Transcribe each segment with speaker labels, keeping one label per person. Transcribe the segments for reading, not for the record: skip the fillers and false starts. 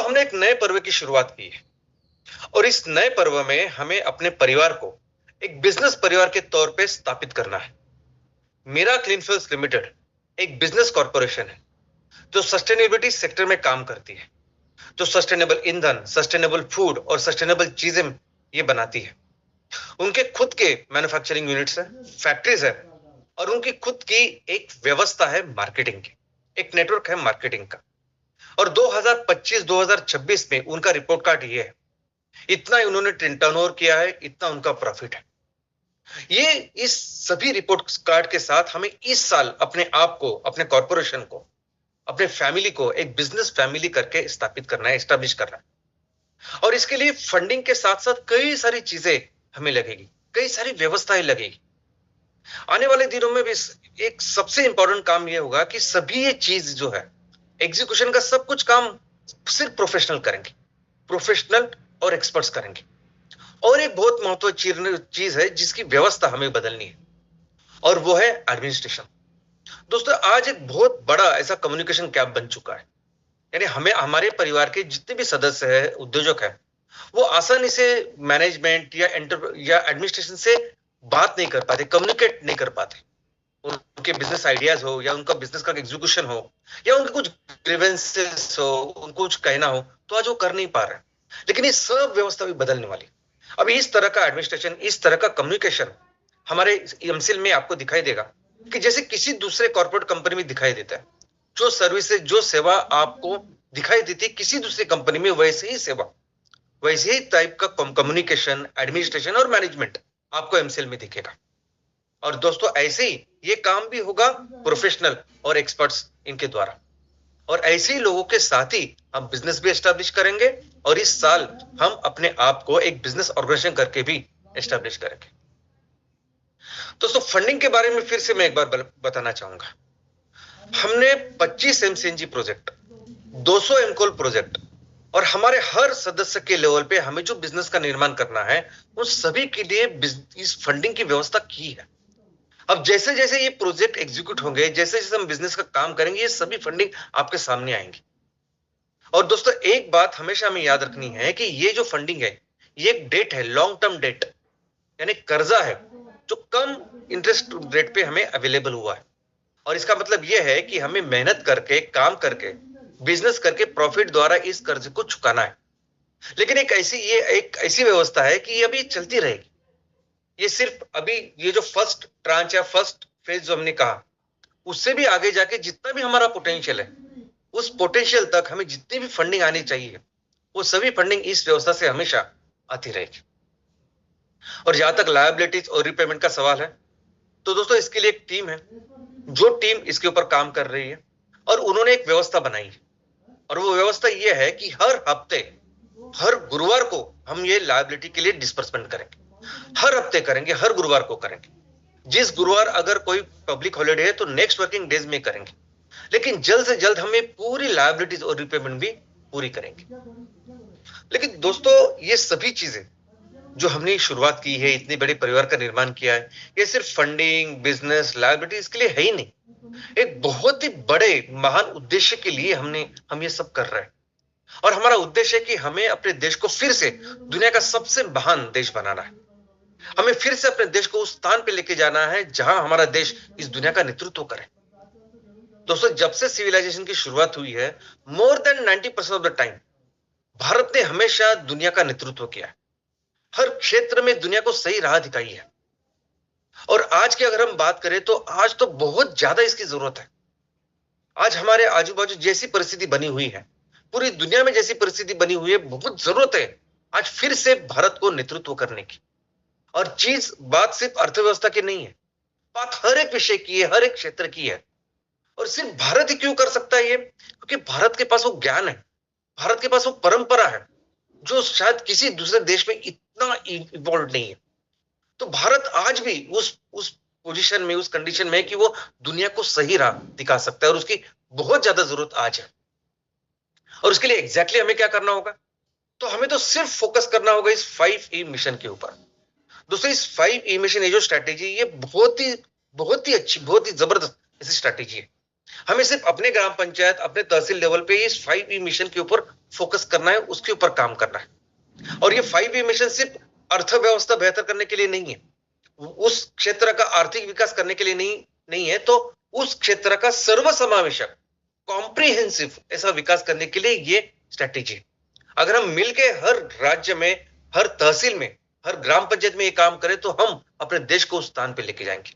Speaker 1: हमने एक नए पर्व की शुरुआत की है और इस नए पर्व में हमें अपने परिवार को एक बिजनेस परिवार के तौर पे स्थापित करना है। मेरा क्लीन फ्यूल्स लिमिटेड एक बिजनेस कॉर्पोरेशन है जो सस्टेनेबिलिटी सेक्टर में काम करती है, जो सस्टेनेबल ईंधन, सस्टेनेबल फूड और सस्टेनेबल चीजें ये बनाती है। उनके खुद के मैन्युफैक्चरिंग यूनिट्स है, फैक्ट्रीज है और उनकी खुद की एक व्यवस्था है मार्केटिंग की, एक नेटवर्क है मार्केटिंग का। और 2025-2026 में उनका रिपोर्ट कार्ड ये है, इतना उन्होंने टर्नओवर किया है, इतना उनका प्रॉफिट है। ये इस सभी रिपोर्ट कार्ड के साथ हमें इस साल अपने आप को, अपने कॉर्पोरेशन को, अपने फैमिली को एक बिजनेस फैमिली करके स्थापित करना है, एस्टैब्लिश करना है। और इसके लिए फंडिंग के साथ साथ कई सारी चीजें हमें लगेगी, कई सारी व्यवस्थाएं लगेगी। आने वाले दिनों में भी एक सबसे इंपॉर्टेंट काम यह होगा कि सभी ये चीज जो है, एग्जीक्यूशन का सब कुछ काम सिर्फ प्रोफेशनल करेंगे, प्रोफेशनल और एक्सपर्ट्स करेंगे। और एक बहुत महत्वपूर्ण चीज है जिसकी व्यवस्था हमें बदलनी है और वो है एडमिनिस्ट्रेशन। दोस्तों, आज एक बहुत बड़ा ऐसा कम्युनिकेशन गैप बन चुका है। यानी हमें, हमारे परिवार के जितने भी सदस्य हैं, उद्योजक हैं, वो आसानी से मैनेजमेंट या एडमिनिस्ट्रेशन से बात नहीं कर पाते, कम्युनिकेट नहीं कर पाते। उनके बिजनेस आइडियाज हो या उनका बिजनेस का एग्जीक्यूशन हो या उनके कुछ ग्रीवेंसेस हो, उनको कुछ कहना हो, तो आज वो कर नहीं पा रहे। लेकिन ये सब व्यवस्था भी बदलने वाली। अभी इस तरह का एडमिनिस्ट्रेशन, इस तरह का कम्युनिकेशन हमारे एमसीएल में आपको दिखाई देगा कि जैसे किसी दूसरे कॉर्पोरेट कंपनी में दिखाई देता है। जो सर्विसेज, जो सेवा आपको दिखाई देती है किसी दूसरी कंपनी में, वैसे ही सेवा, वैसे ही टाइप का कम्युनिकेशन, एडमिनिस्ट्रेशन और मैनेजमेंट आपको एमसीएल में दिखेगा। और दोस्तों, ऐसे ही ये काम भी होगा प्रोफेशनल और एक्सपर्ट्स इनके द्वारा। और ऐसे ही लोगों के साथ ही हम बिजनेस भी एस्टैब्लिश करेंगे और इस साल हम अपने आप को एक बिजनेस ऑर्गेनाइजेशन करके भी एस्टैब्लिश करेंगे। दोस्तों, फंडिंग के बारे में फिर से मैं एक बार बताना चाहूंगा। हमने 25 एमसीएनजी प्रोजेक्ट, 200 एमकोल प्रोजेक्ट और हमारे हर सदस्य के लेवल पे हमें जो बिजनेस का निर्माण करना है, उन सभी के लिए इस फंडिंग की व्यवस्था की है। अब जैसे जैसे ये प्रोजेक्ट एग्जीक्यूट होंगे, जैसे जैसे हम बिजनेस का काम करेंगे, ये सभी फंडिंग आपके सामने आएंगी। और दोस्तों, एक बात हमेशा हमें याद रखनी है कि ये जो फंडिंग है, ये एक डेट है, लॉन्ग टर्म डेट, यानी कर्जा है जो कम इंटरेस्ट रेट पे हमें अवेलेबल हुआ है। और इसका मतलब यह है कि हमें मेहनत करके, काम करके, बिजनेस करके प्रॉफिट द्वारा इस कर्ज को चुकाना है। लेकिन एक ऐसी व्यवस्था है कि ये अभी चलती रहेगी। ये सिर्फ अभी ये जो फर्स्ट ट्रांच या फर्स्ट फेज जो हमने कहा, उससे भी आगे जाके जितना भी हमारा पोटेंशियल है, उस पोटेंशियल तक हमें जितनी भी फंडिंग आनी चाहिए, वो सभी फंडिंग इस व्यवस्था से हमेशा आती रहेगी। और जहां तक लायबिलिटीज और रिपेमेंट का सवाल है, तो दोस्तों इसके लिए एक टीम है, जो टीम इसके ऊपर काम कर रही है और उन्होंने एक व्यवस्था बनाई है। और वो व्यवस्था ये है कि हर हफ्ते, हर गुरुवार को हम ये लायबिलिटी के लिए डिस्बर्समेंट करेंगे। हर हफ्ते करेंगे, हर गुरुवार को करेंगे। जिस गुरुवार अगर कोई पब्लिक हॉलिडे है तो नेक्स्ट वर्किंग डेज में करेंगे। लेकिन जल्द से जल्द हमें पूरी लायबिलिटीज और रिपेमेंट भी पूरी करेंगे। लेकिन दोस्तों, ये सभी चीजें जो हमने शुरुआत की है, इतने बड़े परिवार का निर्माण किया है, ये सिर्फ फंडिंग, बिजनेस, लायबिलिटी इसके लिए है ही नहीं। एक बहुत ही बड़े महान उद्देश्य के लिए हम ये सब कर रहे हैं। और हमारा उद्देश्य है कि हमें अपने देश को फिर से दुनिया का सबसे महान देश बनाना है। हमें फिर से अपने देश को उस स्थान पे लेके जाना है जहां हमारा देश इस दुनिया का नेतृत्व करे। दोस्तों, जब से सिविलाइजेशन की शुरुआत हुई है, more than 90% of the time Bharat ने हमेशा दुनिया का नेतृत्व किया है। हर क्षेत्र में दुनिया को सही राह दिखाई है। और आज की अगर हम बात करें तो आज तो बहुत ज्यादा इसकी जरूरत है। आज हमारे आजू बाजू जैसी परिस्थिति बनी हुई है, पूरी दुनिया में जैसी परिस्थिति बनी हुई है, बहुत जरूरत है आज फिर से भारत को नेतृत्व करने की। और बात सिर्फ अर्थव्यवस्था की नहीं है, बात हर एक विषय की है, हर एक क्षेत्र की है। और सिर्फ भारत ही क्यों कर सकता है ये? क्योंकि भारत के पास वो ज्ञान है, भारत के पास वो परंपरा है जो शायद किसी दूसरे देश में इतना इवॉल्व नहीं है। तो भारत आज भी उस पोजीशन में, उस कंडीशन में है कि वो दुनिया को सही राह दिखा सकता है। और उसकी बहुत ज्यादा जरूरत आज है। और उसके लिए एग्जैक्टली हमें क्या करना होगा? तो हमें तो सिर्फ फोकस करना होगा इस 5E मिशन के ऊपर। दोस्तों, इस 5E मिशन, ये जो स्ट्रैटेजी, ये बहुत ही अच्छी, बहुत ही जबरदस्त ऐसी स्ट्रैटेजी है। हमें सिर्फ अपने ग्राम पंचायत, अपने तहसील लेवल पे इस 5E मिशन के ऊपर फोकस करना है, उसके ऊपर काम करना है। और ये 5 मिशन सिर्फ अर्थव्यवस्था बेहतर करने के लिए नहीं है, उस क्षेत्र का आर्थिक विकास करने के लिए नहीं है, तो उस क्षेत्र का सर्वसमावेशक कॉम्प्रिहेंसिव ऐसा विकास करने के लिए ये स्ट्रैटेजी। अगर हम मिलके हर राज्य में, हर तहसील में, हर ग्राम पंचायत में ये काम करें तो हम अपने देश को उस स्थान पे लेके जाएंगे।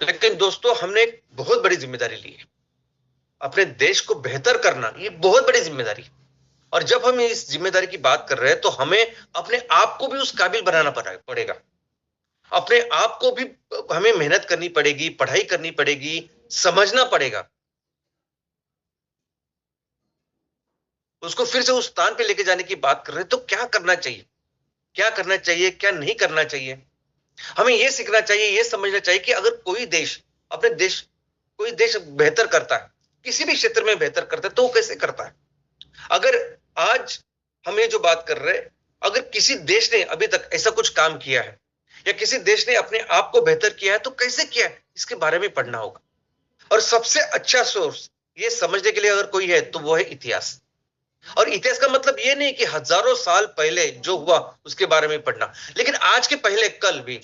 Speaker 1: लेकिन दोस्तों, हमने एक बहुत बड़ी जिम्मेदारी ली है, अपने देश को बेहतर करना, ये बहुत बड़ी जिम्मेदारी। और जब हम इस जिम्मेदारी की बात कर रहे हैं तो हमें अपने आप को भी उस काबिल बनाना पड़ेगा। अपने आप को भी हमें मेहनत करनी पड़ेगी, पढ़ाई करनी पड़ेगी, समझना पड़ेगा, उसको फिर से उस स्थान पे लेके जाने की बात कर रहे हैं। तो क्या करना चाहिए, क्या करना चाहिए, क्या नहीं करना चाहिए, हमें यह सीखना चाहिए, यह समझना चाहिए कि अगर कोई देश कोई देश बेहतर करता है, किसी भी क्षेत्र में बेहतर करता है, तो वो कैसे करता है। अगर आज हम ये जो बात कर रहे हैं, अगर किसी देश ने अभी तक ऐसा कुछ काम किया है या किसी देश ने अपने आप को बेहतर किया है, तो कैसे किया है, इसके बारे में पढ़ना होगा। और सबसे अच्छा सोर्स ये समझने के लिए अगर कोई है तो वो है इतिहास। और इतिहास का मतलब ये नहीं कि हजारों साल पहले जो हुआ उसके बारे में पढ़ना, लेकिन आज के पहले कल भी,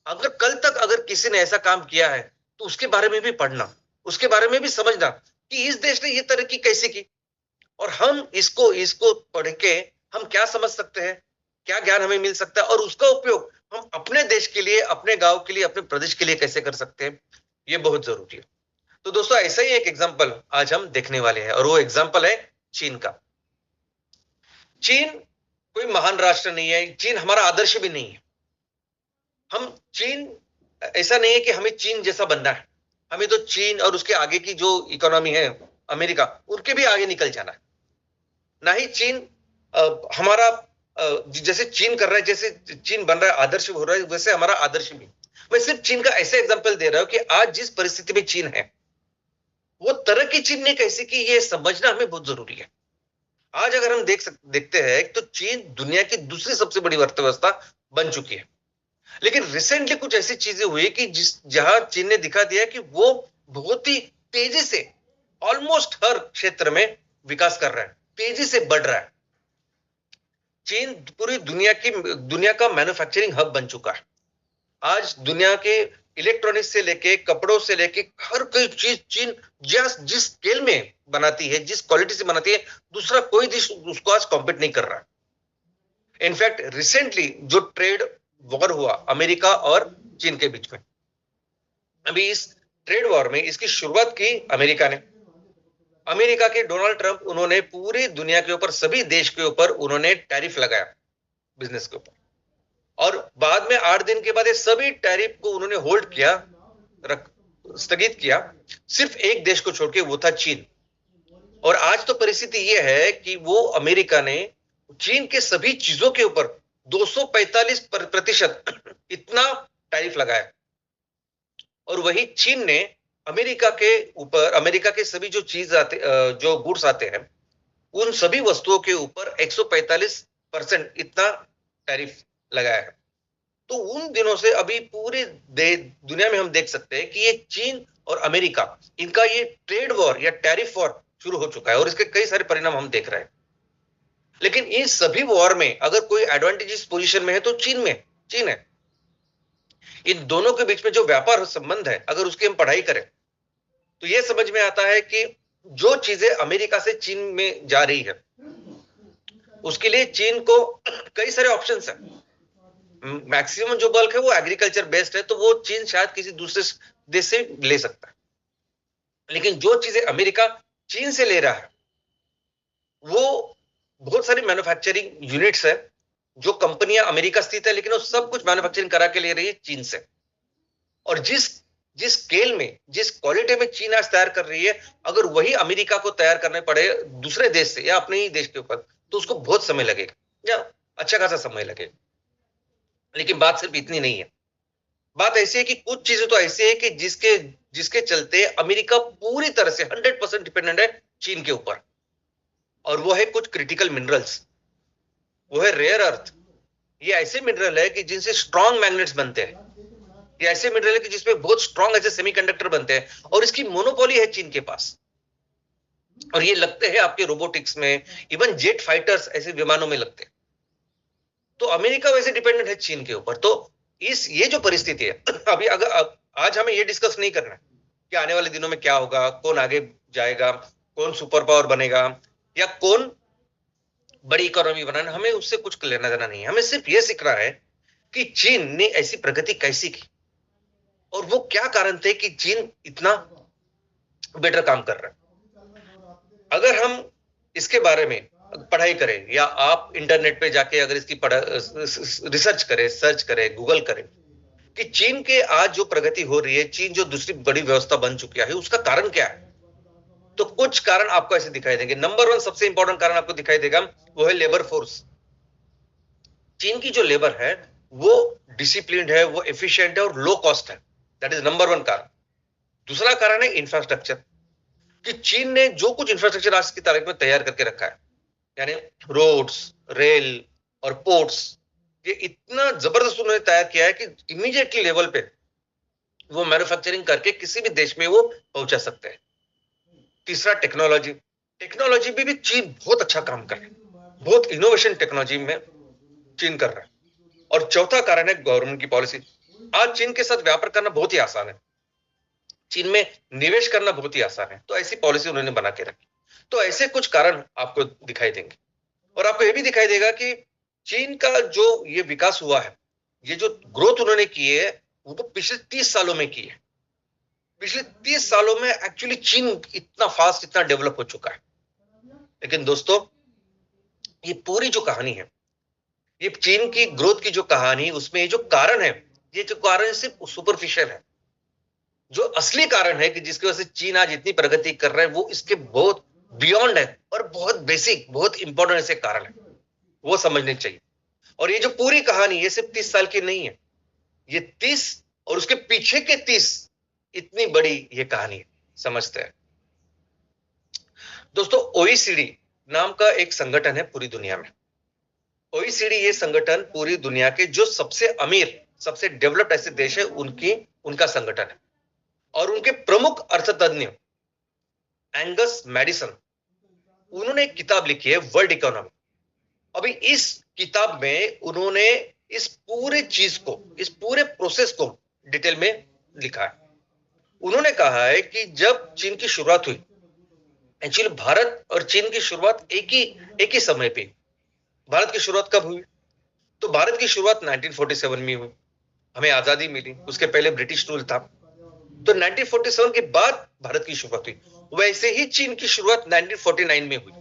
Speaker 1: अगर कल तक अगर किसी ने ऐसा काम किया है तो उसके बारे में भी पढ़ना, उसके बारे में भी समझना कि इस देश ने ये तरक्की कैसे की, और हम इसको पढ़ के हम क्या समझ सकते हैं, क्या ज्ञान हमें मिल सकता है, और उसका उपयोग हम अपने देश के लिए, अपने गांव के लिए, अपने प्रदेश के लिए कैसे कर सकते हैं, ये बहुत जरूरी है। तो दोस्तों, ऐसा ही एक एग्जाम्पल आज हम देखने वाले हैं, और वो एग्जाम्पल है चीन का। चीन कोई महान राष्ट्र नहीं है, चीन हमारा आदर्श भी नहीं है। हम चीन, ऐसा नहीं है कि हमें चीन जैसा बनना है, हमें तो चीन और उसके आगे की जो इकोनॉमी है अमेरिका, उनके भी आगे निकल जाना है। ना ही चीन हमारा जैसे चीन कर रहा है, जैसे चीन बन रहा है, आदर्श हो रहा है, वैसे हमारा आदर्श भी। मैं सिर्फ चीन का ऐसे एग्जांपल दे रहा हूं कि आज जिस परिस्थिति में चीन है, वो तरक्की चीन ने कैसे की, ये समझना हमें बहुत जरूरी है। आज अगर हम देखते हैं तो चीन दुनिया की दूसरी सबसे बड़ी अर्थव्यवस्था बन चुकी है। लेकिन रिसेंटली कुछ ऐसी चीजें हुई कि जहां चीन ने दिखा दिया कि वो बहुत ही तेजी से ऑलमोस्ट हर क्षेत्र में विकास कर रहा है, तेजी से बढ़ रहा है। चीन पूरी दुनिया का मैन्युफैक्चरिंग हब बन चुका है। आज दुनिया के इलेक्ट्रॉनिक्स से लेके, कपड़ों से लेके, हर कोई चीज चीन जिस स्केल में बनाती है, जिस क्वालिटी से बनाती है, दूसरा कोई देश उसको आज कॉम्पीट नहीं कर रहा। इनफैक्ट रिसेंटली जो ट्रेड वॉर हुआ अमेरिका और चीन के बीच में, अभी इस ट्रेड वॉर में इसकी शुरुआत की अमेरिका ने। अमेरिका के डोनाल्ड ट्रंप, उन्होंने पूरी दुनिया के ऊपर, सभी देश के ऊपर उन्होंने टैरिफ लगाया बिजनेस के ऊपर, और बाद में 8 दिन के बाद ये सभी टैरिफ को उन्होंने होल्ड किया, स्थगित किया, सिर्फ एक देश को छोड़ के, वो था चीन। और आज तो परिस्थिति ये है कि वो अमेरिका ने चीन के सभी चीजों के ऊपर 245% इतना टैरिफ लगाया, और वही चीन ने अमेरिका के ऊपर, अमेरिका के सभी जो जो गुड्स आते हैं, उन सभी वस्तुओं के ऊपर 145% इतना टैरिफ लगाया है। तो उन दिनों से अभी पूरी दुनिया में हम देख सकते हैं कि ये चीन और अमेरिका, इनका ये ट्रेड वॉर या टैरिफ वॉर शुरू हो चुका है, और इसके कई सारे परिणाम हम देख रहे हैं। लेकिन इन सभी वॉर में अगर कोई एडवांटेजेस पोजीशन में है तो चीन है। इन दोनों के बीच में जो व्यापार संबंध है, अगर उसकी हम पढ़ाई करें तो यह समझ में आता है कि जो चीजें अमेरिका से चीन में जा रही है, उसके लिए चीन को कई सारे ऑप्शंस हैं। मैक्सिमम जो बल्क है वो एग्रीकल्चर बेस्ड है, तो वो चीन शायद किसी दूसरे देश से ले सकता है। लेकिन जो चीजें अमेरिका चीन से ले रहा है, वो बहुत सारी मैन्युफैक्चरिंग यूनिट्स है, जो कंपनियां अमेरिका स्थित है, लेकिन वो सब कुछ मैन्युफैक्चरिंग करा के ले रही है चीन से। और जिस स्केल में, जिस क्वालिटी में चीन आज तैयार कर रही है, अगर वही अमेरिका को तैयार करने पड़े दूसरे देश से या अपने ही देश के ऊपर, तो उसको बहुत समय लगेगा, या अच्छा खासा समय लगेगा। लेकिन बात सिर्फ इतनी नहीं है, बात ऐसी है कि कुछ चीजें तो ऐसी है कि जिसके चलते अमेरिका पूरी तरह से 100% डिपेंडेंट है चीन के ऊपर, और वो है कुछ क्रिटिकल मिनरल्स, वो है रेयर अर्थ। ये ऐसे मिनरल है कि जिनसे स्ट्रॉन्ग मैग्नेट्स बनते हैं, ये ऐसे मिनरल है कि जिसमें बहुत स्ट्रॉन्ग ऐसे सेमीकंडक्टर बनते हैं, और इसकी मोनोपोली है चीन के पास। और ये लगते हैं आपके रोबोटिक्स में, इवन जेट फाइटर्स ऐसे विमानों में लगते हैं। तो अमेरिका वैसे डिपेंडेंट है चीन के ऊपर। तो ये जो परिस्थिति है अभी, अगर आज हमें ये डिस्कस नहीं करना है कि आने वाले दिनों में क्या होगा, कौन आगे जाएगा, कौन सुपर पावर बनेगा, या कौन बड़ी इकोनॉमी बनाना, हमें उससे कुछ लेना देना नहीं है। हमें सिर्फ ये सीखना है कि चीन ने ऐसी प्रगति कैसी की, और वो क्या कारण थे कि चीन इतना बेटर काम कर रहा है। अगर हम इसके बारे में पढ़ाई करें, या आप इंटरनेट पे जाके अगर इसकी रिसर्च करें, सर्च करें, गूगल करें कि चीन के आज जो प्रगति हो रही है, चीन जो दूसरी बड़ी व्यवस्था बन चुकी है, उसका कारण क्या है, तो कुछ कारण आपको ऐसे दिखाई देंगे। नंबर 1 सबसे इंपॉर्टेंट कारण आपको दिखाई देगा, वो है लेबर फोर्स। चीन की जो लेबर है वो डिसिप्लिन्ड है, वो एफिशिएंट है और लो कॉस्ट है। दैट इज नंबर 1 कारण। दूसरा कारण है इंफ्रास्ट्रक्चर, कि चीन ने जो कुछ इंफ्रास्ट्रक्चर आज की तारीख में तैयार करके रखा है, यानी रोड्स, रेल और पोर्ट्स, ये इतना जबरदस्त उन्होंने तैयार किया है कि इमीडिएटली लेवल पे वो मैन्युफैक्चरिंग करके किसी भी देश में वो पहुंचा सकते हैं। तीसरा टेक्नोलॉजी, टेक्नोलॉजी भी चीन बहुत अच्छा काम कर रहा है, बहुत इनोवेशन टेक्नोलॉजी में चीन कर रहा है। और चौथा कारण है गवर्नमेंट की पॉलिसी। आज चीन के साथ व्यापार करना बहुत ही आसान है, चीन में निवेश करना बहुत ही आसान है, तो ऐसी पॉलिसी उन्होंने बना के रखी। तो ऐसे कुछ कारण आपको दिखाई देंगे, और आपको यह भी दिखाई देगा कि चीन का जो ये विकास हुआ है, ये जो ग्रोथ उन्होंने की है, वो तो पिछले 30 सालों में की है। पिछले 30 सालों में एक्चुअली चीन इतना फास्ट, इतना डेवलप हो चुका है। लेकिन दोस्तों, ये पूरी जो कहानी है, ये चीन की ग्रोथ की जो कहानी, उसमें ये जो कारण है, ये जो कारण सिर्फ सुपरफिशियल है। जो असली कारण है कि जिसकी वजह से चीन आज इतनी प्रगति कर रहा है, वो इसके बहुत बियॉन्ड है, और बहुत बेसिक, बहुत इंपॉर्टेंट ऐसे कारण है, वो समझने चाहिए। और ये जो पूरी कहानी, ये सिर्फ 30 साल की नहीं है, ये 30 और उसके पीछे के 30, इतनी बड़ी ये कहानी है, समझते हैं। दोस्तों, ओईसीडी नाम का एक संगठन है पूरी दुनिया में। ओईसीडी ये संगठन पूरी दुनिया के जो सबसे अमीर, सबसे डेवलप्ड ऐसे देश है, उनका संगठन है। और उनके प्रमुख अर्थतज्ञ एंगस मैडिसन, उन्होंने एक किताब लिखी है, वर्ल्ड इकोनॉमी। अभी इस किताब में उन्होंने इस पूरे चीज को, इस पूरे प्रोसेस को डिटेल में लिखा है। उन्होंने कहा है कि जब चीन की शुरुआत हुई, एक्चुअली भारत और चीन की शुरुआत एक ही समय पे। भारत की शुरुआत कब हुई? तो भारत की शुरुआत 1947 में हुई, हमें आजादी मिली। उसके पहले ब्रिटिश रूल था, तो 1947 के बाद भारत की शुरुआत हुई। वैसे ही चीन की शुरुआत 1949 में हुई।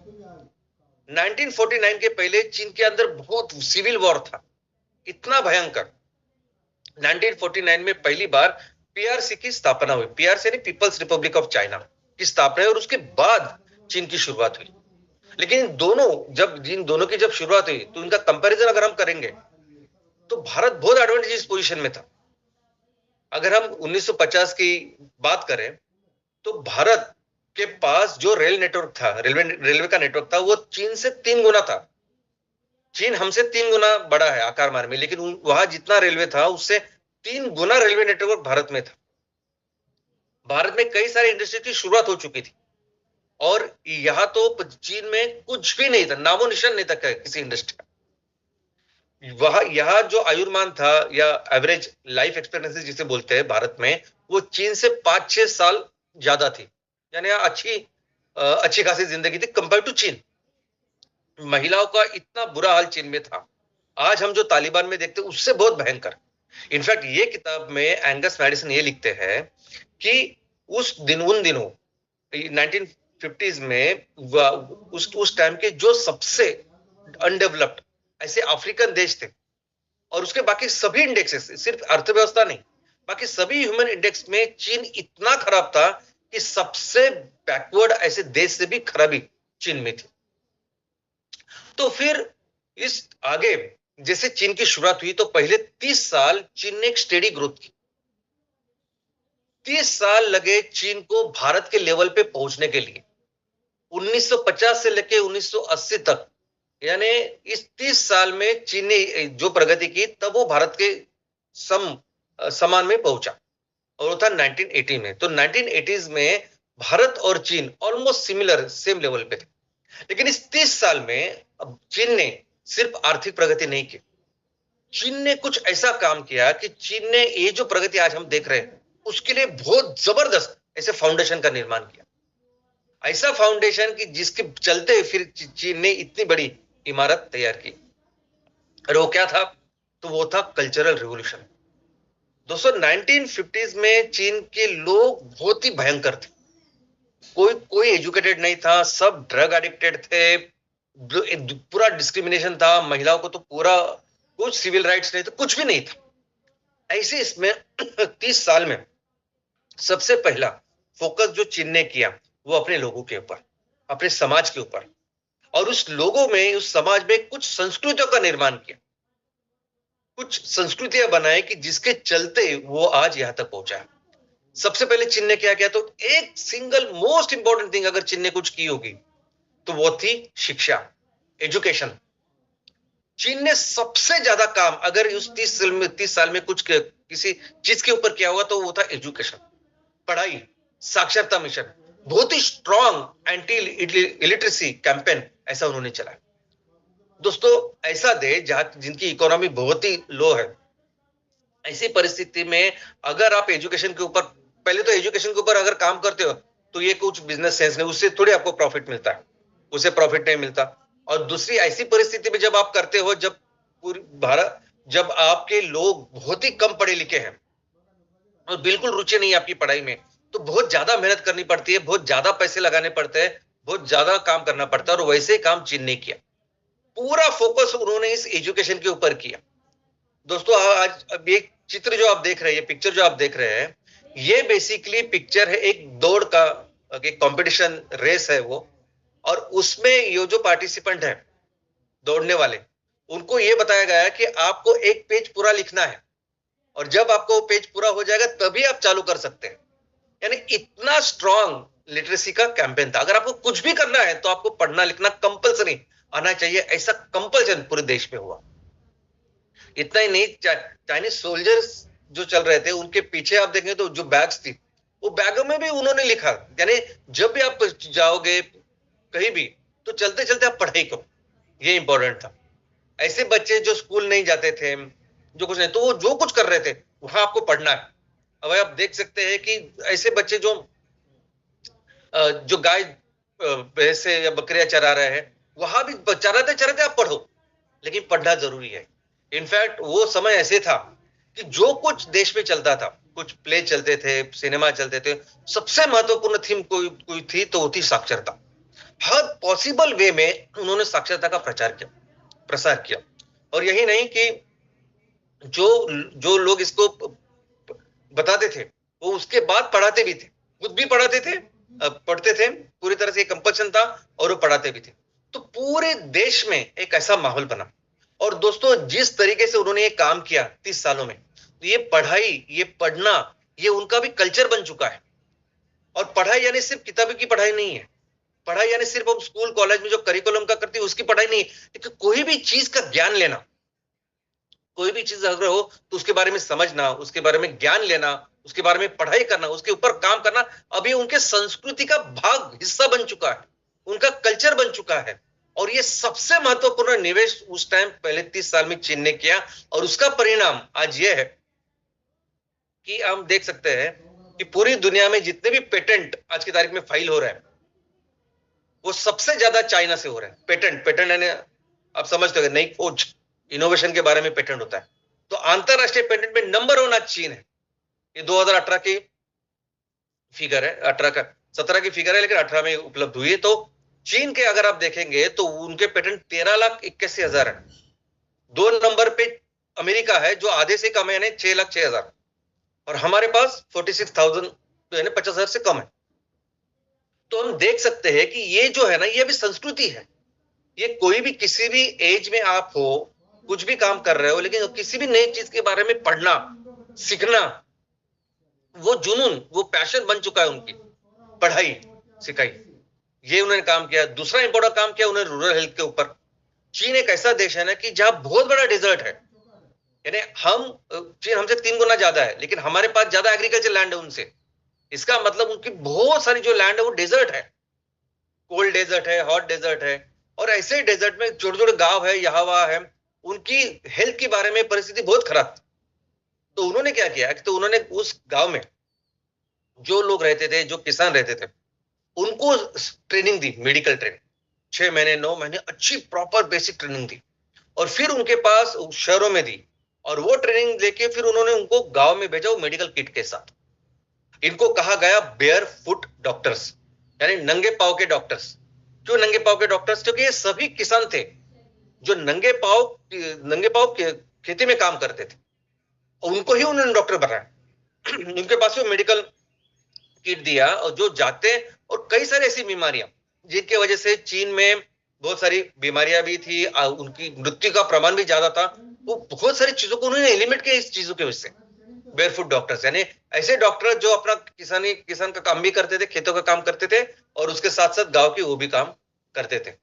Speaker 1: 1949 के पहले चीन के अंदर बहुत सिविल वॉर था, इतना भयंकर। 1949 में पहली बार पीआरसी की स्थापना हुई। पीआरसी यानी पीपल्स रिपब्लिक ऑफ चाइना की स्थापना हुई, और उसके बाद चीन की शुरुआत हुई। लेकिन इन दोनों की जब शुरुआत हुई, तो इनका कंपैरिजन अगर हम करेंगे, तो भारत बहुत एडवांटेजेस पोजीशन में था। अगर हम 1950 की बात करें, तो भारत के पास जो रेल नेटवर्क था, रेलवे का नेटवर्क था, वो चीन से 3 गुना था। चीन हमसे 3 गुना बड़ा है आकार मान में, लेकिन वहां जितना रेलवे था, उससे 3 गुना रेलवे नेटवर्क भारत में था। भारत में कई सारी इंडस्ट्री की शुरुआत हो चुकी थी, और यहां तो चीन में कुछ भी नहीं था, नामो निशान नहीं था किसी इंडस्ट्री का। वहां यहां जो आयुर्मान था, या एवरेज लाइफ एक्सपेक्टेंसी जिसे बोलते हैं भारत में, वो चीन से 5-6 साल ज्यादा थी। यानी अच्छी खासी जिंदगी थी कंपेयर टू चीन। महिलाओं का इतना बुरा हाल चीन में था, आज हम जो तालिबान में देखते हैं, उससे बहुत भयंकर। इनफैक्ट ये किताब में एंगस मैडिसन ये लिखते हैं कि उन दिनों 1950s में उस टाइम के जो सबसे अनडेवलप्ड ऐसे अफ्रीकन देश थे, और उसके बाकी सभी इंडेक्सेस, सिर्फ अर्थव्यवस्था नहीं, बाकी सभी ह्यूमन इंडेक्स में चीन इतना खराब था कि सबसे बैकवर्ड ऐसे देश से भी खराबी चीन में थी। तो फिर इस आगे जैसे चीन की शुरुआत हुई, तो पहले 30 साल चीन ने एक स्टेडी ग्रोथ की। 30 साल लगे चीन को भारत के लेवल पे पहुंचने के लिए। 1950 से लेके 1980 तक, यानी इस 30 साल में चीन ने जो प्रगति की, तब वो भारत के समान में पहुंचा, और वो था 1980 में। तो 1980s में भारत और चीन ऑलमोस्ट सिमिलर सेम लेवल पे थे। लेकिन इस 30 साल में अब चीन ने सिर्फ आर्थिक प्रगति नहीं की, चीन ने कुछ ऐसा काम किया कि चीन ने ये जो प्रगति आज हम देख रहे हैं उसके लिए बहुत जबरदस्त ऐसे फाउंडेशन का निर्माण किया, ऐसा फाउंडेशन कि जिसके चलते फिर चीन ने इतनी बड़ी इमारत तैयार की। और वो क्या था? तो वो था कल्चरल रिवॉल्यूशन। दोस्तों 1950s में चीन के लोग बहुत ही भयंकर थे, कोई कोई एजुकेटेड नहीं था, सब ड्रग एडिक्टेड थे, पूरा डिस्क्रिमिनेशन था, महिलाओं को तो पूरा कुछ सिविल राइट्स नहीं थे, कुछ भी नहीं था। ऐसे इसमें 30 साल में सबसे पहला फोकस जो चीन ने किया वो अपने लोगों के ऊपर, अपने समाज के ऊपर, और उस लोगों में, उस समाज में कुछ संस्कृतियों का निर्माण किया, कुछ संस्कृतियां बनाए कि जिसके चलते वो आज यहां तक पहुंचा है। सबसे पहले चीन ने क्या किया? तो एक सिंगल मोस्ट इंपॉर्टेंट थिंग अगर चीन ने कुछ की होगी तो वो थी शिक्षा, एजुकेशन। चीन ने सबसे ज्यादा काम अगर उस 30 साल में कुछ किसी चीज के ऊपर किया हुआ तो वो था एजुकेशन, पढ़ाई, साक्षरता मिशन, बहुत ही स्ट्रॉन्ग एंटी इलिटरेसी कैंपेन ऐसा उन्होंने चलाया। दोस्तों ऐसा देश जहां जिनकी इकोनॉमी बहुत ही लो है, ऐसी परिस्थिति में अगर आप एजुकेशन के ऊपर, पहले तो एजुकेशन के ऊपर अगर काम करते हो तो ये कुछ बिजनेस सेंस नहीं, उससे थोड़ी आपको प्रॉफिट मिलता है, उसे प्रॉफिट नहीं मिलता। और दूसरी ऐसी परिस्थिति में जब आप करते हो, जब पूरी भारत, जब आपके लोग बहुत ही कम पढ़े लिखे हैं और बिल्कुल रुचि नहीं है आपकी पढ़ाई में, तो बहुत ज्यादा मेहनत करनी पड़ती है, बहुत ज्यादा पैसे लगाने पड़ते हैं, बहुत ज्यादा काम करना पड़ता है। और वैसे काम चीन ने किया, पूरा फोकस उन्होंने इस एजुकेशन के ऊपर किया। दोस्तों आज अब ये चित्र जो आप देख रहे हैं, ये पिक्चर जो आप देख रहे हैं, ये बेसिकली पिक्चर है एक दौड़ का, एक कंपटीशन रेस है वो, और उसमें ये जो पार्टिसिपेंट है, दौड़ने वाले, उनको ये बताया गया है कि आपको एक पेज पूरा लिखना है और जब आपको वो पेज पूरा हो जाएगा तभी आप चालू कर सकते हैं। यानी इतना स्ट्रॉन्ग लिटरेसी का कैंपेन था। अगर आपको कुछ भी करना है तो आपको पढ़ना लिखना कंपलसरी आना चाहिए, ऐसा कंपल्सन पूरे देश में हुआ। इतना ही नहीं, चाइनीज सोल्जर्स जो चल रहे थे उनके पीछे आप देखेंगे तो जो बैग्स थी, वो बैगों में भी उन्होंने लिखा, यानी जब भी आप जाओगे कहीं भी तो चलते चलते आप पढ़ाई करो, ये इंपॉर्टेंट था। ऐसे बच्चे जो स्कूल नहीं जाते थे, जो कुछ नहीं, तो वो जो कुछ कर रहे थे वहां आपको पढ़ना है। अब आप देख सकते हैं कि ऐसे बच्चे जो गाय भैंसे या बकरियां चरा रहे हैं, वहां भी चराते चराते आप पढ़ो, लेकिन पढ़ना जरूरी है। इनफैक्ट वो समय ऐसे था कि जो कुछ देश में चलता था, कुछ प्ले चलते थे, सिनेमा चलते थे, सबसे महत्वपूर्ण थीम कोई कोई थी तो वो थी साक्षरता। हर पॉसिबल वे में उन्होंने साक्षरता का प्रसार किया। और यही नहीं कि जो जो लोग इसको बताते थे वो उसके बाद पढ़ाते भी थे, खुद भी पढ़ाते थे, पढ़ते थे, पूरी तरह से कंपल्सन था, और वो पढ़ाते भी थे। तो पूरे देश में एक ऐसा माहौल बना। और दोस्तों जिस तरीके से उन्होंने ये काम किया 30 सालों में, तो ये पढ़ाई, ये पढ़ना, ये उनका भी कल्चर बन चुका है। और पढ़ाई यानी सिर्फ किताबी की पढ़ाई नहीं है, पढ़ाई यानी सिर्फ हम स्कूल कॉलेज में जो करिकुलम का करते हैं उसकी पढ़ाई नहीं, लेकिन कोई भी चीज का ज्ञान लेना, कोई भी चीज अगर हो तो उसके बारे में समझना, उसके बारे में ज्ञान लेना, उसके बारे में पढ़ाई करना, उसके ऊपर काम करना, अभी उनके संस्कृति का भाग, हिस्सा बन चुका है, उनका कल्चर बन चुका है। और ये सबसे महत्वपूर्ण निवेश उस टाइम पहले 30 साल में चीन ने किया, और उसका परिणाम आज ये है कि हम देख सकते हैं कि पूरी दुनिया में जितने भी पेटेंट आज की तारीख में फाइल हो रहे हैं वो सबसे ज्यादा चाइना से हो रहे हैं। पेटेंट यानी आप समझते हो, नई खोज, इनोवेशन के बारे में पेटेंट होता है। तो अंतरराष्ट्रीय पेटेंट में नंबर 1 आज चीन है। ये 2018 की फिगर है, 18 का 17 की फिगर है, लेकिन 18 में उपलब्ध हुई है। तो चीन के अगर आप देखेंगे तो उनके पेटेंट 13,81,000 है। 2 नंबर पे अमेरिका है जो आधे से कम है, यानी 6,06,000, और हमारे पास 46,000 यानी 50,000 से कम है। तो हम देख सकते हैं कि ये जो है ना, ये भी संस्कृति है। ये कोई भी किसी भी एज में आप हो, कुछ भी काम कर रहे हो, लेकिन किसी भी नई चीज के बारे में पढ़ना, सीखना, वो जुनून, वो पैशन बन चुका है उनकी, पढ़ाई सिखाई, ये उन्होंने काम किया। दूसरा इंपॉर्टेंट काम किया उन्होंने रूरल हेल्थ के ऊपर। चीन एक ऐसा देश है ना कि जहां बहुत बड़ा डेजर्ट है, यानी चीन हमसे 3 गुना ज्यादा है, लेकिन हमारे पास ज्यादा एग्रीकल्चर लैंड है उनसे। इसका मतलब उनकी बहुत सारी जो लैंड है वो डेजर्ट है, कोल्ड डेजर्ट है, हॉट डेजर्ट है, और ऐसे ही डेजर्ट में छोटे छोटे गांव है, यहाँ वहां है। उनकी हेल्थ के बारे में परिस्थिति बहुत खराब थी। तो उन्होंने क्या किया कि तो उन्होंने उस गांव में जो लोग रहते थे, जो किसान रहते थे, उनको ट्रेनिंग दी, मेडिकल ट्रेनिंग, 6 महीने 9 महीने अच्छी प्रॉपर बेसिक ट्रेनिंग दी, और फिर उनके पास शहरों में दी, और वो ट्रेनिंग लेके फिर उन्होंने उनको गांव में भेजा वो मेडिकल किट के साथ। इनको कहा गया बेयर फुट डॉक्टर्स, यानी नंगे पाव के डॉक्टर्स। क्यों नंगे पाव के डॉक्टर्स? क्योंकि ये सभी किसान थे जो नंगे पाव खेती में काम करते थे, और उनको ही उन्होंने डॉक्टर बनाया। उनके पास वो मेडिकल किट दिया, और जो जाते, और कई सारी ऐसी बीमारियां जिनकी वजह से चीन में बहुत सारी बीमारियां भी थी, उनकी मृत्यु का प्रमाण भी ज्यादा था, वो बहुत सारी चीजों को उन्होंने एलिमिनेट किया इस चीजों की वजह से। बेयरफुट डॉक्टर्स यानी ऐसे डॉक्टर जो अपना किसान का काम भी करते थे, खेतों का काम करते थे, और उसके साथ साथ गांव की वो भी काम करते थे।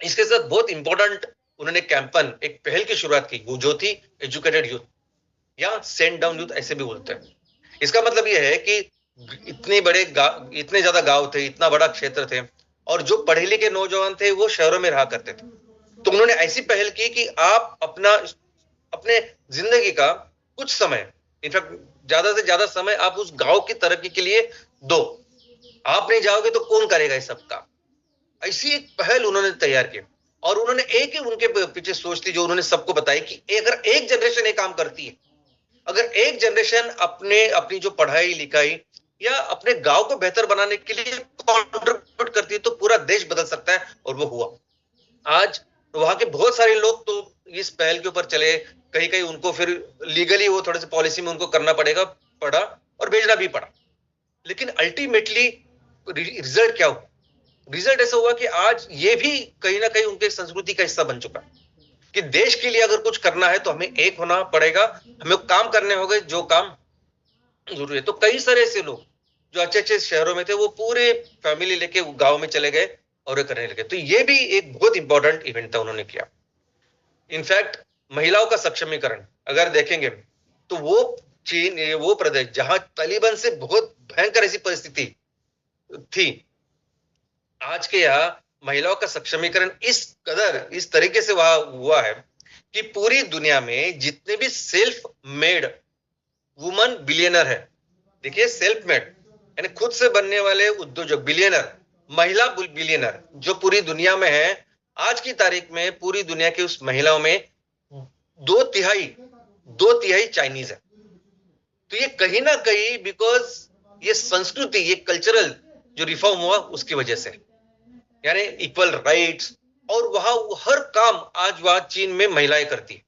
Speaker 1: इसके साथ बहुत इंपॉर्टेंट उन्होंने कैंपन, एक पहल की शुरुआत की, वो जो थी एजुकेटेड यूथ, या सेंड डाउन यूथ ऐसे भी बोलते हैं। इसका मतलब यह है कि इतने ज्यादा गांव थे, इतना बड़ा क्षेत्र थे, और जो पढ़े लिखे नौजवान थे वो शहरों में रहा करते थे। तो उन्होंने ऐसी पहल की कि आप अपने जिंदगी का कुछ समय, इनफैक्ट ज्यादा से ज्यादा समय आप उस गांव की तरक्की के लिए दो। आप नहीं जाओगे तो कौन करेगा इस सब का? ऐसी एक पहल उन्होंने तैयार की, और उन्होंने एक ही उनके पीछे सोच थी जो उन्होंने सबको बताई कि अगर एक जनरेशन ये काम करती है, अगर एक जनरेशन अपनी जो पढ़ाई लिखाई या अपने गांव को बेहतर बनाने के लिए कंट्रीब्यूट करती है, तो पूरा देश बदल सकता है, और वो हुआ। आज वहां के बहुत सारे लोग तो इस पहल के ऊपर चले, कहीं कहीं उनको फिर लीगली वो थोड़े से पॉलिसी में उनको करना पड़ा, और भेजना भी पड़ा। लेकिन अल्टीमेटली रिजल्ट क्या हुआ? रिजल्ट ऐसा हुआ कि आज ये भी कहीं ना कहीं उनके संस्कृति का हिस्सा बन चुका है कि देश के लिए अगर कुछ करना है तो हमें एक होना पड़ेगा, हमें काम करने होंगे जो काम जरूरी है। तो कई सारे ऐसे लोग जो अच्छे अच्छे शहरों में थे, वो पूरे फैमिली लेके गांव में चले गए और ये करने लगे। तो ये भी एक बहुत इंपॉर्टेंट इवेंट था उन्होंने किया। इनफैक्ट महिलाओं का सक्षमीकरण अगर देखेंगे तो वो प्रदेश जहां तालिबान से बहुत भयंकर ऐसी परिस्थिति थी, आज के यहाँ महिलाओं का सक्षमीकरण इस तरीके से वहां हुआ है कि पूरी दुनिया में जितने भी सेल्फ मेड वुमन बिलियनर है, देखिए सेल्फ मेड यानी खुद से बनने वाले उद्योजक, बिलियनर, महिला बिलियनर जो पूरी दुनिया में है, आज की तारीख में पूरी दुनिया की उस महिलाओं में दो तिहाई चाइनीज है। तो ये कहीं ना कहीं बिकॉज ये संस्कृति, ये कल्चरल जो रिफॉर्म हुआ उसकी वजह से, यानी इक्वल राइट्स, और वहां हर काम आज वहां चीन में महिलाएं करती है।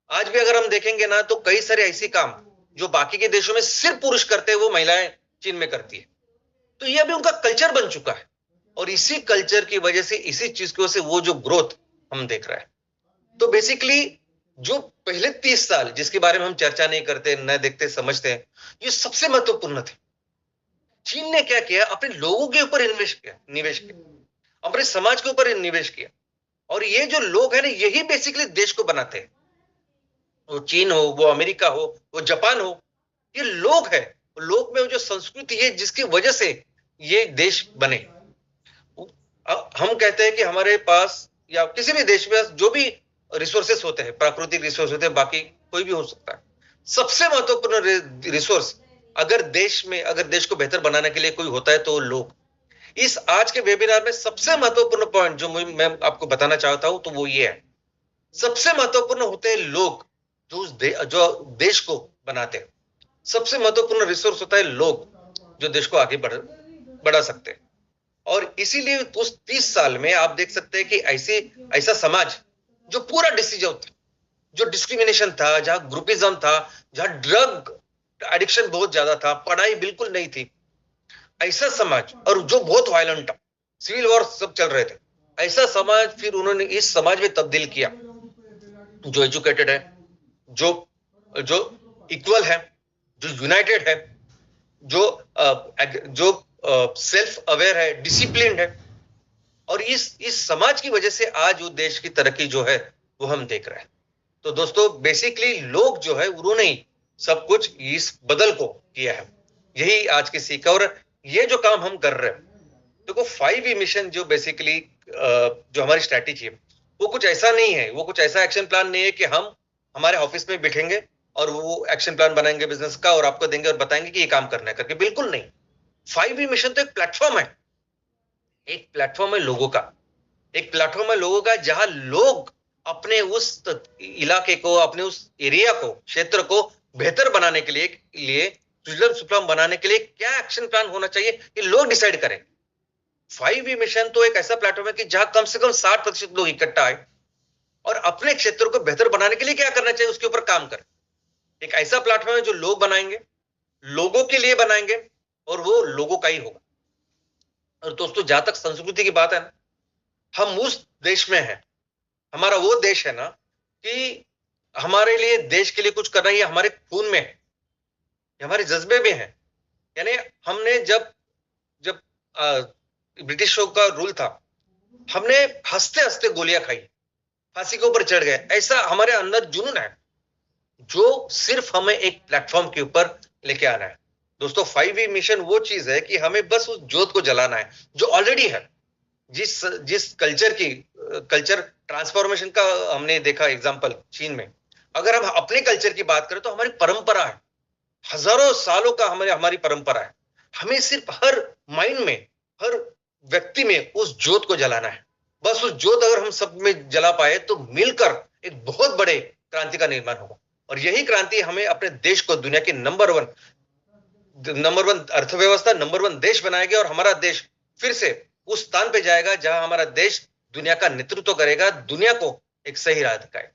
Speaker 1: आज भी अगर हम देखेंगे ना तो कई सारे ऐसे काम जो बाकी के देशों में सिर्फ पुरुष करते हैं वो महिलाएं चीन में करती है। तो ये अभी उनका कल्चर बन चुका है, और इसी कल्चर की वजह से, इसी चीज की वजह से वो जो ग्रोथ हम देख रहे हैं। तो बेसिकली जो पहले 30 साल जिसके बारे में हम चर्चा नहीं करते, न देखते समझते हैं, ये सबसे महत्वपूर्ण थे। चीन ने क्या किया? अपने लोगों के ऊपर निवेश किया, अपने समाज के ऊपर निवेश किया, और ये जो लोग हैं ना, यही बेसिकली देश को बनाते हैं। वो चीन हो, वो अमेरिका हो, वो जापान हो, ये लोग हैं। लोग में वो जो संस्कृति है जिसकी वजह से ये देश बने। हम कहते हैं कि हमारे पास या किसी भी देश में जो भी रिसोर्सेस होते हैं, प्राकृतिक रिसोर्स होते हैं, बाकी कोई भी हो सकता है, सबसे महत्वपूर्ण रिसोर्स अगर देश को बेहतर बनाने के लिए कोई होता है तो लोग। इस आज के वेबिनार में सबसे महत्वपूर्ण पॉइंट जो मैं आपको बताना चाहता हूं तो वो ये है, सबसे महत्वपूर्ण होते हैं लोग जो देश को बनाते हैं। सबसे महत्वपूर्ण रिसोर्स होता है लोग जो देश को आगे बढ़ा सकते हैं। और इसीलिए उस 30 साल में आप देख सकते हैं कि ऐसा समाज जो पूरा डिसीजन था, जो डिस्क्रिमिनेशन था, जहां ग्रुपिज्म था, जहां ड्रग एडिक्शन बहुत ज्यादा था, पढ़ाई बिल्कुल नहीं थी, ऐसा समाज, और जो बहुत वायलेंट था, सिविल वॉर सब चल रहे थे, ऐसा समाज फिर उन्होंने इस समाज में तब्दील किया जो एजुकेटेड है, जो इक्वल है, जो यूनाइटेड है, जो सेल्फ अवेयर है, डिसिप्लिन है। और इस समाज की वजह से आज वो देश की तरक्की जो है वो हम देख रहे हैं। तो दोस्तों बेसिकली लोग जो है उन्होंने ही सब कुछ इस बदल को किया है। यही आज की सीख है। और ये जो काम हम कर रहे हैं, देखो 5E मिशन जो बेसिकली जो हमारी स्ट्रैटेजी है, वो कुछ ऐसा नहीं है, वो कुछ ऐसा एक्शन प्लान नहीं है कि हम हमारे ऑफिस में बैठेंगे और वो एक्शन प्लान बनाएंगे बिजनेस का और आपको देंगे और बताएंगे कि ये काम करना है करके। बिल्कुल नहीं। 5E मिशन तो एक प्लेटफॉर्म है, एक प्लेटफॉर्म है लोगों का, एक प्लेटफॉर्म है लोगों का, जहां लोग अपने उस इलाके को, अपने उस एरिया को, क्षेत्र को बेहतर बनाने के लिए सुजलाम सुफलाम बनाने के लिए क्या एक्शन प्लान होना चाहिए, ये लोग डिसाइड करें। 5E मिशन तो एक ऐसा प्लेटफॉर्म है कि जहां कम से कम 60% लोग इकट्ठा आए और अपने क्षेत्र को बेहतर बनाने के लिए क्या करना चाहिए उसके ऊपर काम करें। एक ऐसा प्लेटफॉर्म है जो लोग बनाएंगे, लोगों के लिए बनाएंगे, और वो लोगों का ही होगा। और दोस्तों, जहां तक संस्कृति की बात है ना, हम उस देश में हैं, हमारा वो देश है ना, कि हमारे लिए देश के लिए कुछ करना, ये हमारे खून में है, ये हमारे जज्बे में है। यानी हमने जब जब ब्रिटिशों का रूल था, हमने हंसते हंसते गोलियां खाई, फांसी के ऊपर चढ़ गए। ऐसा हमारे अंदर जुनून है जो सिर्फ हमें एक प्लेटफॉर्म के ऊपर लेके आना है। दोस्तों, 5E मिशन वो चीज है कि हमें बस उस जोत को जलाना है जो ऑलरेडी है। जिस जिस कल्चर ट्रांसफॉर्मेशन का हमने देखा एग्जांपल चीन में, अगर हम अपने कल्चर की बात करें तो हमारी परंपरा है, हजारों सालों का हमारी परंपरा है। हमें सिर्फ हर माइंड में, हर व्यक्ति में उस जोत को जलाना है। बस उस जोत अगर हम सब में जला पाए तो मिलकर एक बहुत बड़े क्रांति का निर्माण होगा। और यही क्रांति हमें अपने देश को दुनिया के नंबर वन अर्थव्यवस्था, नंबर वन देश बनाएगी, और हमारा देश फिर से उस स्थान पे जाएगा जहां हमारा देश दुनिया का नेतृत्व करेगा, दुनिया को एक सही राह दिखाए।